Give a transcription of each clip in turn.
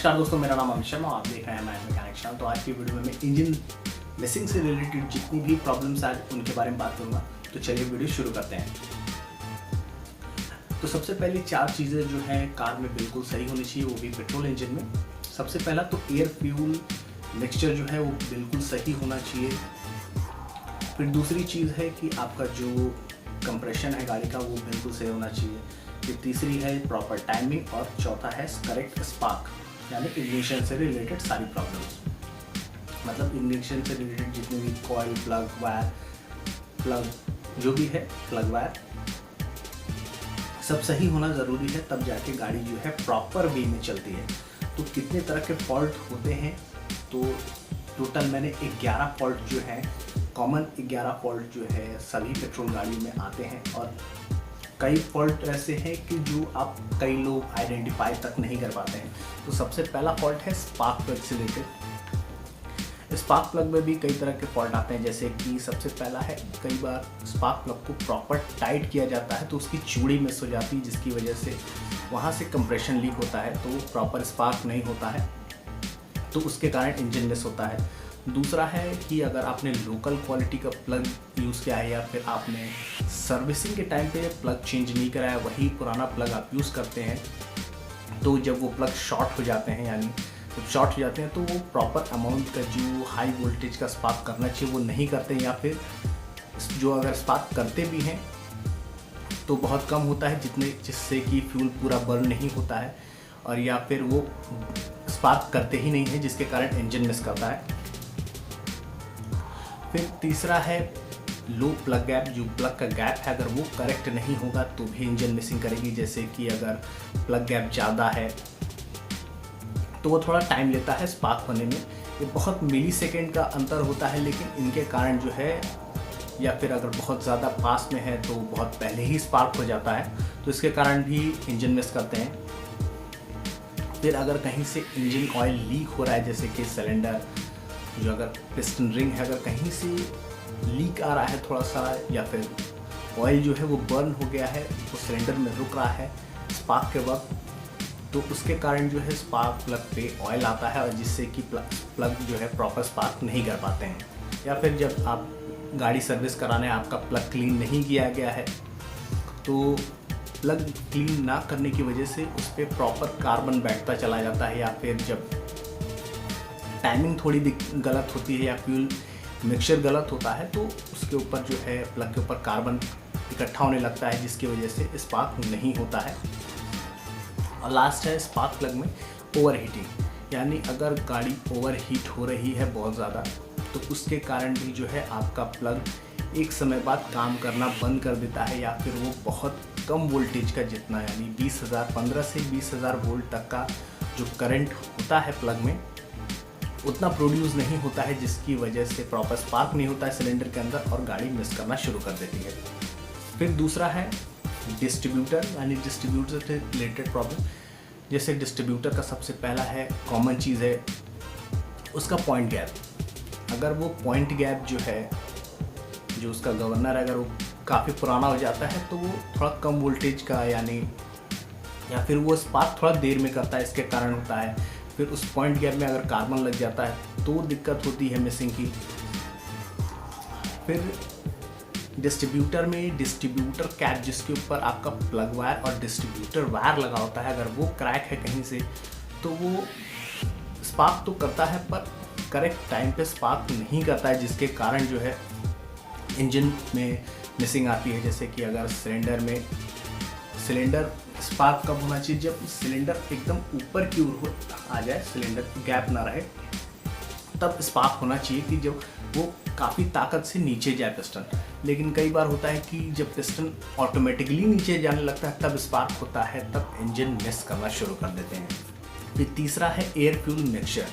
नमस्कार दोस्तों, मेरा नाम अमित शर्मा। आप देख रहे हैं मैथ मैकेनिक चैनल। तो आज की वीडियो में मैं इंजन मिसिंग से रिलेटेड जितनी भी प्रॉब्लम्स आज उनके बारे में बात करूंगा। तो चलिए वीडियो शुरू करते हैं। तो सबसे पहले 4 चीज़ें जो है कार में बिल्कुल सही होनी चाहिए, वो भी पेट्रोल इंजन में। सबसे पहला तो एयर फ्यूल मिक्सचर जो है वो बिल्कुल सही होना चाहिए। फिर दूसरी चीज़ है कि आपका जो कंप्रेशन है गाड़ी का वो बिल्कुल सही होना चाहिए। फिर तीसरी है प्रॉपर टाइमिंग और चौथा है करेक्ट स्पार्क, यानी इग्निशन से रिलेटेड सारी प्रॉब्लम्स। मतलब इग्निशन से रिलेटेड जितने भी कॉइल, प्लग, वायर, प्लग जो भी है, प्लग वायर सब सही होना ज़रूरी है, तब जाके गाड़ी जो है प्रॉपर वे में चलती है। तो कितने तरह के फॉल्ट होते हैं, तो टोटल मैंने 11 फॉल्ट जो है, कॉमन 11 फॉल्ट जो है सभी पेट्रोल गाड़ी में आते हैं। और कई फॉल्ट ऐसे हैं कि जो आप कई लोग आइडेंटिफाई तक नहीं कर पाते हैं। तो सबसे पहला फॉल्ट है स्पार्क प्लग से रिलेटेड। स्पार्क प्लग में भी कई तरह के फॉल्ट आते हैं, जैसे कि सबसे पहला है कई बार स्पार्क प्लग को प्रॉपर टाइट किया जाता है तो उसकी चूड़ी मिस हो जाती है, जिसकी वजह से वहाँ से कंप्रेशन लीक होता है, तो प्रॉपर स्पार्क नहीं होता है, तो उसके कारण इंजन मिस होता है। दूसरा है कि अगर आपने लोकल क्वालिटी का प्लग यूज़ किया है या फिर आपने सर्विसिंग के टाइम पे प्लग चेंज नहीं कराया, वही पुराना प्लग आप यूज़ करते हैं, तो जब वो प्लग शॉर्ट हो जाते हैं, यानी जब शॉर्ट हो जाते हैं तो वो प्रॉपर अमाउंट का जो हाई वोल्टेज का स्पार्क करना चाहिए वो नहीं करते हैं, या फिर जो अगर स्पार्क करते भी हैं तो बहुत कम होता है, जिससे कि फ्यूल पूरा बर्न नहीं होता है, और या फिर वो स्पार्क करते ही नहीं है, जिसके कारण इंजन मिस करता है। फिर तीसरा है लो प्लग गैप। जो प्लग का गैप है अगर वो करेक्ट नहीं होगा तो भी इंजन मिसिंग करेगी। जैसे कि अगर प्लग गैप ज़्यादा है तो वो थोड़ा टाइम लेता है स्पार्क होने में, ये बहुत मिली सेकेंड का अंतर होता है, लेकिन इनके कारण जो है, या फिर अगर बहुत ज़्यादा पास में है तो बहुत पहले ही स्पार्क हो जाता है, तो इसके कारण भी इंजन मिस करते हैं। फिर अगर कहीं से इंजन ऑयल लीक हो रहा है, जैसे कि सिलेंडर जो अगर पिस्टन रिंग है अगर कहीं से लीक आ रहा है थोड़ा सा, या फिर ऑयल जो है वो बर्न हो गया है, वो सिलेंडर में रुक रहा है स्पार्क के वक्त, तो उसके कारण जो है स्पार्क प्लग पे ऑयल आता है, और जिससे कि प्लग जो है प्रॉपर स्पार्क नहीं कर पाते हैं। या फिर जब आप गाड़ी सर्विस कराने आपका प्लग क्लीन नहीं किया गया है, तो प्लग क्लीन ना करने की वजह से उस पर प्रॉपर कार्बन बैठता चला जाता है, या फिर जब टाइमिंग थोड़ी गलत होती है या फ्यूल मिक्सचर गलत होता है तो उसके ऊपर जो है प्लग के ऊपर कार्बन इकट्ठा होने लगता है, जिसकी वजह से स्पार्क नहीं होता है। और लास्ट है स्पार्क प्लग में ओवर हीटिंग, यानी अगर गाड़ी ओवर हीट हो रही है बहुत ज़्यादा तो उसके कारण भी जो है आपका प्लग एक समय बाद काम करना बंद कर देता है, या फिर वो बहुत कम वोल्टेज का, जितना यानी 15 से 20,000 वोल्ट तक का जो करंट होता है प्लग में उतना प्रोड्यूस नहीं होता है, जिसकी वजह से प्रॉपर स्पार्क नहीं होता है सिलेंडर के अंदर और गाड़ी मिस करना शुरू कर देती है। फिर दूसरा है डिस्ट्रीब्यूटर, यानी डिस्ट्रीब्यूटर से रिलेटेड प्रॉब्लम। जैसे डिस्ट्रीब्यूटर का सबसे पहला है कॉमन चीज़ है उसका पॉइंट गैप। अगर वो पॉइंट गैप जो है, जो उसका गवर्नर है, अगर वो काफ़ी पुराना हो जाता है तो वो थोड़ा कम वोल्टेज का, यानी या फिर वो स्पार्क थोड़ा देर में करता है, इसके कारण होता है। फिर उस पॉइंट गैप में अगर कार्बन लग जाता है तो दिक्कत होती है मिसिंग की। फिर डिस्ट्रीब्यूटर में डिस्ट्रीब्यूटर कैप, जिसके ऊपर आपका प्लग वायर और डिस्ट्रीब्यूटर वायर लगा होता है, अगर वो क्रैक है कहीं से तो वो स्पार्क तो करता है पर करेक्ट टाइम पे स्पार्क नहीं करता है, जिसके कारण जो है इंजन में मिसिंग आती है। जैसे कि अगर सिलेंडर स्पार्क कब होना चाहिए, जब सिलेंडर एकदम ऊपर की ओर आ जाए, सिलेंडर गैप ना रहे, तब स्पार्क होना चाहिए कि जब वो काफ़ी ताकत से नीचे जाए पिस्टन। लेकिन कई बार होता है कि जब पिस्टन ऑटोमेटिकली नीचे जाने लगता है तब स्पार्क होता है, तब इंजन मिस करना शुरू कर देते हैं। फिर तीसरा है air fuel mixture.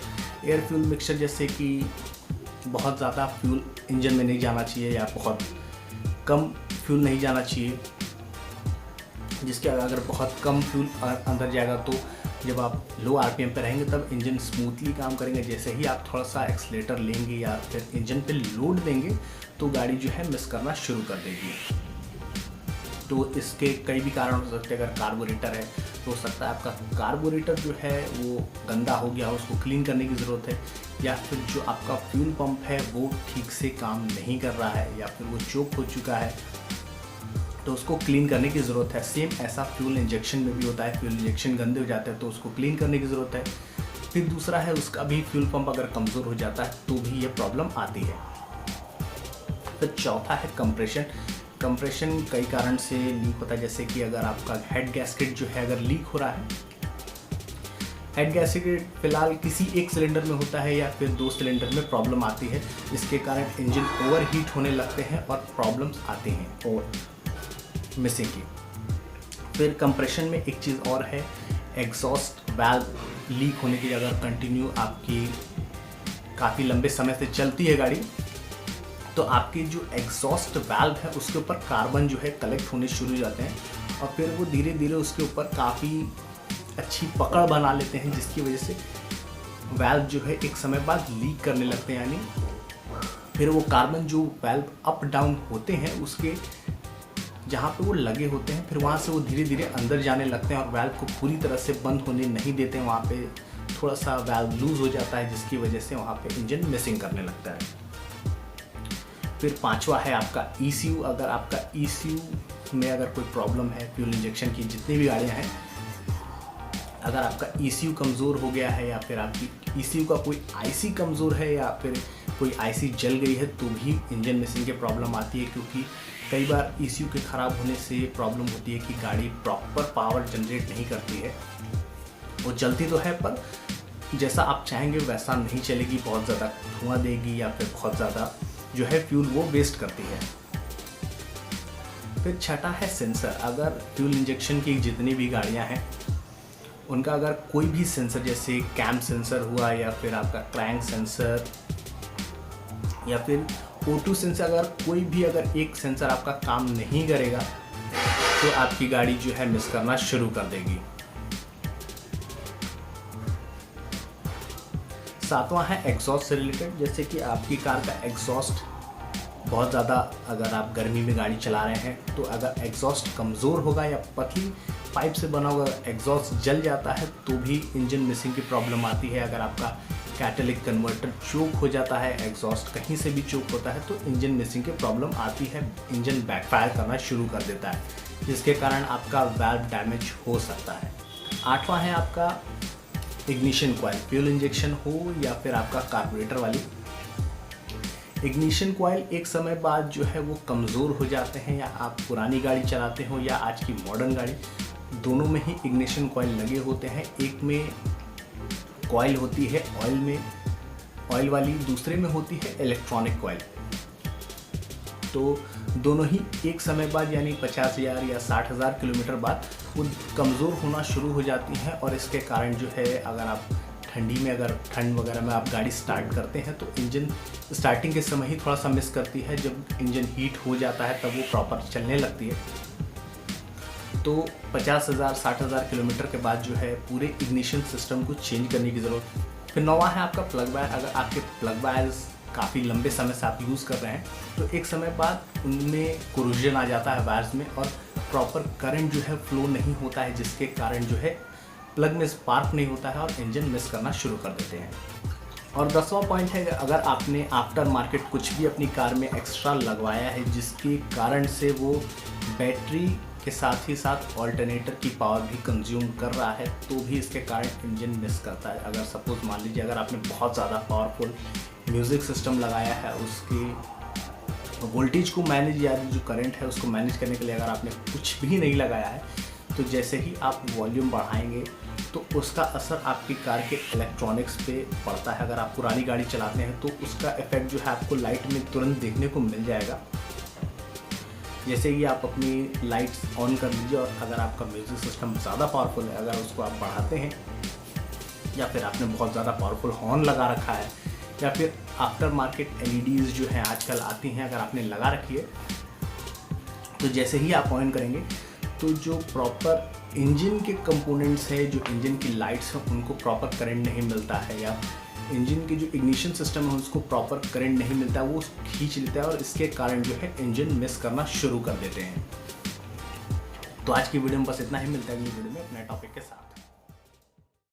Air fuel mixture जैसे कि बहुत ज़्यादा फ्यूल इंजन में नहीं जाना चाहिए या बहुत कम फ्यूल नहीं जाना चाहिए, जिसके अगर बहुत कम फ्यूल अंदर जाएगा तो जब आप लो आरपीएम पे रहेंगे तब इंजन स्मूथली काम करेंगे। जैसे ही आप थोड़ा सा एक्सीलेटर लेंगे या फिर इंजन पे लोड देंगे तो गाड़ी जो है मिस करना शुरू कर देगी। तो इसके कई भी कारण हो सकते हैं। अगर कार्बोरेटर है हो सकता है आपका कार्बोरेटर जो है वो गंदा हो गया हो, उसको क्लीन करने की ज़रूरत है, या फिर जो आपका फ्यूल पंप है वो ठीक से काम नहीं कर रहा है, या फिर वो चोक हो चुका है तो उसको क्लीन करने की ज़रूरत है। सेम ऐसा फ्यूल इंजेक्शन में भी होता है, फ्यूल इंजेक्शन गंदे हो जाते हैं तो उसको क्लीन करने की ज़रूरत है। फिर दूसरा है उसका भी फ्यूल पंप अगर कमज़ोर हो जाता है तो भी ये प्रॉब्लम आती है। फिर चौथा है कंप्रेशन। कंप्रेशन कई कारण से लीक होता है, जैसे कि अगर आपका हेड गैस्केट जो है अगर लीक हो रहा है, हेड गैस्केट फिलहाल किसी एक सिलेंडर में होता है या फिर 2 सिलेंडर में प्रॉब्लम आती है, इसके कारण इंजन ओवरहीट होने लगते हैं और प्रॉब्लम्स आती हैं और मिसिंग की। फिर कंप्रेशन में एक चीज़ और है, एग्जॉस्ट वाल्व लीक होने की अगर कंटिन्यू आपकी काफ़ी लंबे समय से चलती है गाड़ी, तो आपकी जो एग्जॉस्ट वाल्व है उसके ऊपर कार्बन जो है कलेक्ट होने शुरू हो जाते हैं और फिर वो धीरे धीरे उसके ऊपर काफ़ी अच्छी पकड़ बना लेते हैं, जिसकी वजह से वाल्व जो है एक समय बाद लीक करने लगते हैं। यानी फिर वो कार्बन जो वाल्व अप डाउन होते हैं उसके जहाँ पे वो लगे होते हैं, फिर वहाँ से वो धीरे धीरे अंदर जाने लगते हैं और वाल्व को पूरी तरह से बंद होने नहीं देते हैं। वहाँ पे थोड़ा सा वाल्व लूज हो जाता है, जिसकी वजह से वहाँ पे इंजन मिसिंग करने लगता है। फिर पांचवा है आपका ECU। अगर आपका ECU में अगर कोई प्रॉब्लम है, फ्यूल इंजेक्शन की जितनी भी गाड़ियाँ हैं, अगर आपका ECU कमज़ोर हो गया है या फिर आपकी ECU का कोई IC कमज़ोर है या फिर कोई IC जल गई है तो भी इंजन मिसिंग की प्रॉब्लम आती है। क्योंकि कई बार ECU के ख़राब होने से प्रॉब्लम होती है कि गाड़ी प्रॉपर पावर जनरेट नहीं करती है, वो चलती तो है पर जैसा आप चाहेंगे वैसा नहीं चलेगी, बहुत ज़्यादा धुआं देगी या फिर बहुत ज़्यादा जो है फ्यूल वो वेस्ट करती है। फिर छठा है सेंसर। अगर फ्यूल इंजेक्शन की जितनी भी गाड़ियां हैं उनका अगर कोई भी सेंसर, जैसे कैम सेंसर हुआ या फिर आपका क्रैंक सेंसर या फिर O2 सेंसर, अगर कोई भी अगर एक सेंसर आपका काम नहीं करेगा तो आपकी गाड़ी जो है मिस करना शुरू कर देगी। सातवां है एग्जॉस्ट से रिलेटेड। जैसे कि आपकी कार का एग्जॉस्ट बहुत ज़्यादा, अगर आप गर्मी में गाड़ी चला रहे हैं तो अगर एग्जॉस्ट कमज़ोर होगा या पतली पाइप से बना होगा, एग्जॉस्ट जल जाता है तो भी इंजन मिसिंग की प्रॉब्लम आती है। अगर आपका कैटालिटिक कन्वर्टर चोक हो जाता है, एग्जॉस्ट कहीं से भी चोक होता है तो इंजन मिसिंग की प्रॉब्लम आती है, इंजन बैकफायर करना शुरू कर देता है, जिसके कारण आपका वाल्व डैमेज हो सकता है। आठवां है आपका इग्निशन कॉइल। फ्यूल इंजेक्शन हो या फिर आपका कार्बोरेटर वाली इग्निशन कॉइल एक समय बाद जो है वो कमज़ोर हो जाते हैं, या आप पुरानी गाड़ी चलाते हो या आज की मॉडर्न गाड़ी, दोनों में ही इग्निशन कॉइल लगे होते हैं। एक में कॉइल होती है ऑयल वाली, दूसरे में होती है इलेक्ट्रॉनिक कॉइल। तो दोनों ही एक समय बाद यानी 50,000 या 60,000 किलोमीटर बाद वो कमज़ोर होना शुरू हो जाती हैं और इसके कारण जो है अगर आप ठंडी में, अगर ठंड वगैरह में आप गाड़ी स्टार्ट करते हैं तो इंजन स्टार्टिंग के समय ही थोड़ा सा मिस करती है। जब इंजन हीट हो जाता है तब वो प्रॉपर चलने लगती है। तो 50,000 60,000 किलोमीटर के बाद जो है पूरे इग्निशन सिस्टम को चेंज करने की ज़रूरत। फिर नौवां है आपका प्लग वायर। अगर आपके प्लग वायर्स काफ़ी लंबे समय से आप यूज़ कर रहे हैं तो एक समय बाद उनमें कोरोजन आ जाता है वायर्स में और प्रॉपर करंट जो है फ्लो नहीं होता है, जिसके कारण जो है प्लग में स्पार्क नहीं होता है और इंजन मिस करना शुरू कर देते हैं। और 10वां पॉइंट है, अगर आपने आफ्टर मार्केट कुछ भी अपनी कार में एक्स्ट्रा लगवाया है जिसके कारण से वो बैटरी के साथ ही साथ ऑल्टरनेटर की पावर भी कंज्यूम कर रहा है तो भी इसके कारण इंजन मिस करता है। अगर सपोज मान लीजिए अगर आपने बहुत ज़्यादा पावरफुल म्यूज़िक सिस्टम लगाया है, उसकी वोल्टेज को मैनेज या जो करंट है उसको मैनेज करने के लिए अगर आपने कुछ भी नहीं लगाया है, तो जैसे ही आप वॉल्यूम बढ़ाएंगे तो उसका असर आपकी कार के इलेक्ट्रॉनिक्स पे पड़ता है। अगर आप पुरानी गाड़ी चलाते हैं तो उसका इफेक्ट जो है आपको लाइट में तुरंत देखने को मिल जाएगा। जैसे ही आप अपनी लाइट्स ऑन कर लीजिए और अगर आपका म्यूज़िक सिस्टम ज़्यादा पावरफुल है, अगर उसको आप बढ़ाते हैं या फिर आपने बहुत ज़्यादा पावरफुल हॉर्न लगा रखा है या फिर आफ्टर मार्केट LEDs जो हैं आजकल आती हैं, अगर आपने लगा रखी है तो जैसे ही आप ऑन करेंगे तो जो प्रॉपर इंजन के कंपोनेंट्स हैं, जो इंजन की लाइट्स हैं, उनको प्रॉपर करंट नहीं मिलता है या इंजन के जो इग्निशन सिस्टम है उसको प्रॉपर करंट नहीं मिलता है, वो खींच लेता है और इसके कारण जो है इंजन मिस करना शुरू कर देते हैं। तो आज की वीडियो में बस इतना ही, मिलता है अगली वीडियो में अपने टॉपिक के साथ।